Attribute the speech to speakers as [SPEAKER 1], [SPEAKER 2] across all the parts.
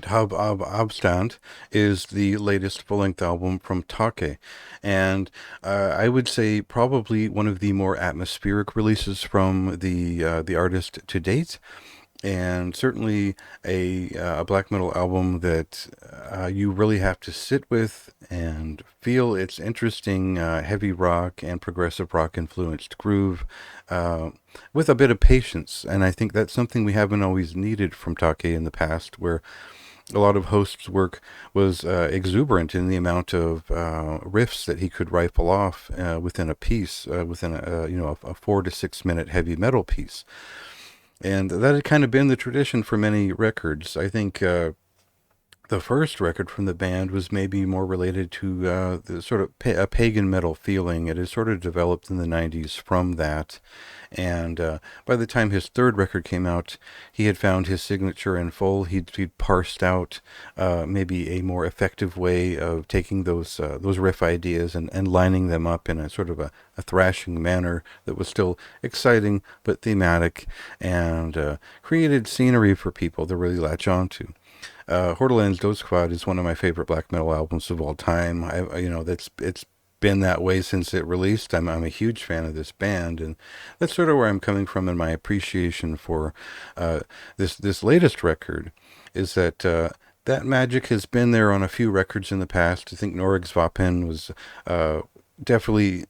[SPEAKER 1] Et Hav Avstand is the latest full-length album from Taake, and I would say probably one of the more atmospheric releases from the artist to date, and certainly a black metal album that you really have to sit with and feel its interesting heavy rock and progressive rock influenced groove uh, with a bit of patience. And I think that's something we haven't always needed from Take in the past, where a lot of Host's work was exuberant in the amount of riffs that he could rifle off within a piece, within a 4 to 6 minute heavy metal piece. And that had kind of been the tradition for many records. I think the first record from the band was maybe more related to the sort of a pagan metal feeling. It has sort of developed in the 90s from that. And by the time his third record came out, he had found his signature in full. He'd parsed out maybe a more effective way of taking those riff ideas and lining them up in a sort of a thrashing manner that was still exciting but thematic, and created scenery for people to really latch on to. Hordaland's Dødsquad is one of my favorite black metal albums of all time. That's it's been that way since it released. I'm a huge fan of this band, and that's sort of where I'm coming from in my appreciation for this latest record. Is that that magic has been there on a few records in the past. I think Norgesvapen was definitely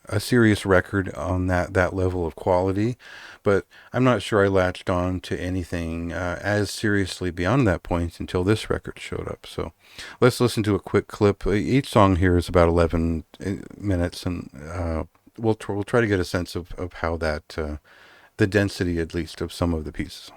[SPEAKER 1] a serious record on that level of quality, but I'm not sure I latched on to anything as seriously beyond that point until this record showed up. So let's listen to a quick clip. Each song here is about 11 minutes, and we'll try to get a sense of how that the density, at least, of some of the pieces.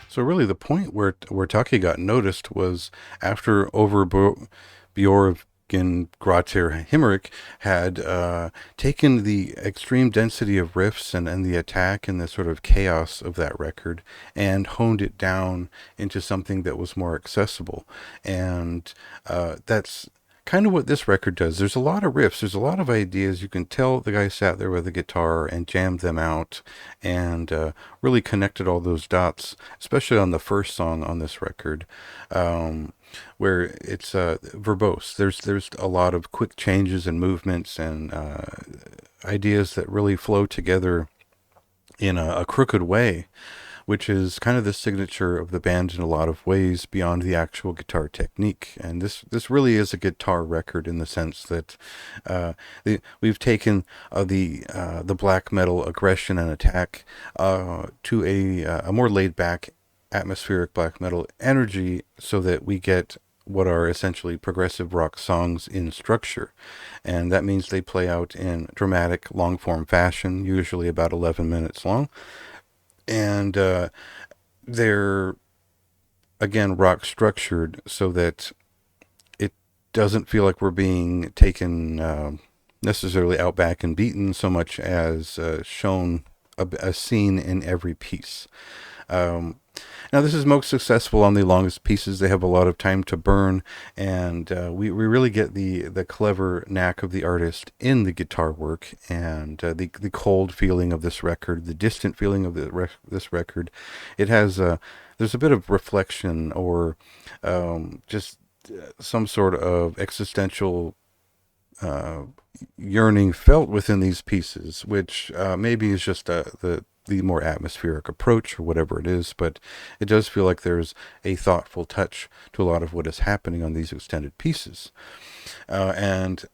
[SPEAKER 1] So really, the point where Taki got noticed was after Bjorgen Grater Himmerich had taken the extreme density of riffs and the attack and the sort of chaos of that record and honed it down into something that was more accessible. And that's kind of what this record does. There's a lot of riffs, there's a lot of ideas. You can tell the guy sat there with a guitar and jammed them out and really connected all those dots, especially on the first song on this record, where it's verbose. There's a lot of quick changes and movements and ideas that really flow together in a crooked way, which is kind of the signature of the band in a lot of ways beyond the actual guitar technique. And this really is a guitar record in the sense that we've taken the black metal aggression and attack to a more laid back, atmospheric black metal energy, so that we get what are essentially progressive rock songs in structure. And that means they play out in dramatic long form fashion, usually about 11 minutes long. And they're, again, rock structured so that it doesn't feel like we're being taken necessarily out back and beaten so much as shown a scene in every piece. Now, this is most successful on the longest pieces. They have a lot of time to burn, and we really get the clever knack of the artist in the guitar work, and the cold feeling of this record, the distant feeling of this record. It has there's a bit of reflection or just some sort of existential yearning felt within these pieces, which maybe is just the more atmospheric approach or whatever it is, but it does feel like there's a thoughtful touch to a lot of what is happening on these extended pieces. And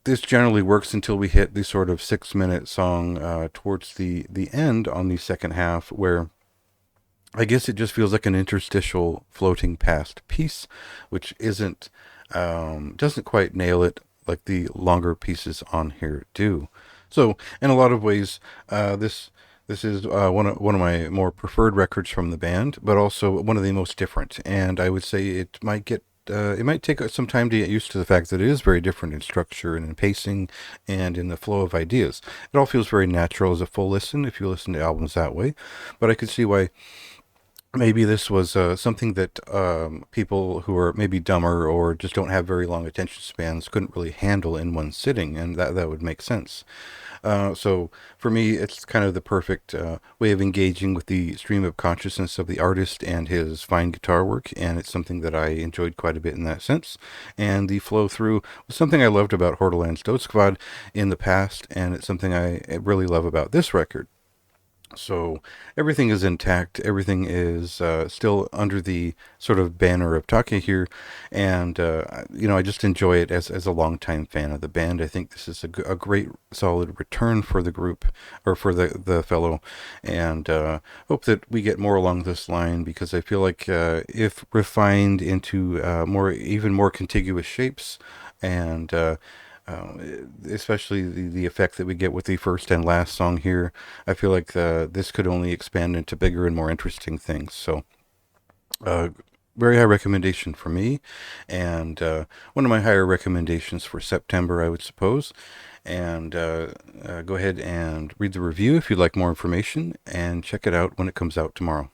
[SPEAKER 1] this generally works until we hit the sort of 6 minute song towards the end on the second half, where I guess it just feels like an interstitial floating past piece, which doesn't quite nail it like the longer pieces on here do. So in a lot of ways, this is one of my more preferred records from the band, but also one of the most different. And I would say it might take some time to get used to the fact that it is very different in structure and in pacing and in the flow of ideas. It all feels very natural as a full listen if you listen to albums that way. But I could see why maybe this was something that people who are maybe dumber or just don't have very long attention spans couldn't really handle in one sitting, and that would make sense. So for me, it's kind of the perfect way of engaging with the stream of consciousness of the artist and his fine guitar work, and it's something that I enjoyed quite a bit in that sense. And the flow through was something I loved about Hordaland's Dødsquad in the past, and it's something I really love about this record. So everything is intact. Everything is still under the sort of banner of Taake here, and I just enjoy it as a longtime fan of the band. I think this is a great, solid return for the group or for the fellow, and hope that we get more along this line because I feel like if refined into even more contiguous shapes and especially the effect that we get with the first and last song here. I feel like this could only expand into bigger and more interesting things. So, uh, very high recommendation for me, and one of my higher recommendations for September, I would suppose. And go ahead and read the review if you'd like more information, and check it out when it comes out tomorrow.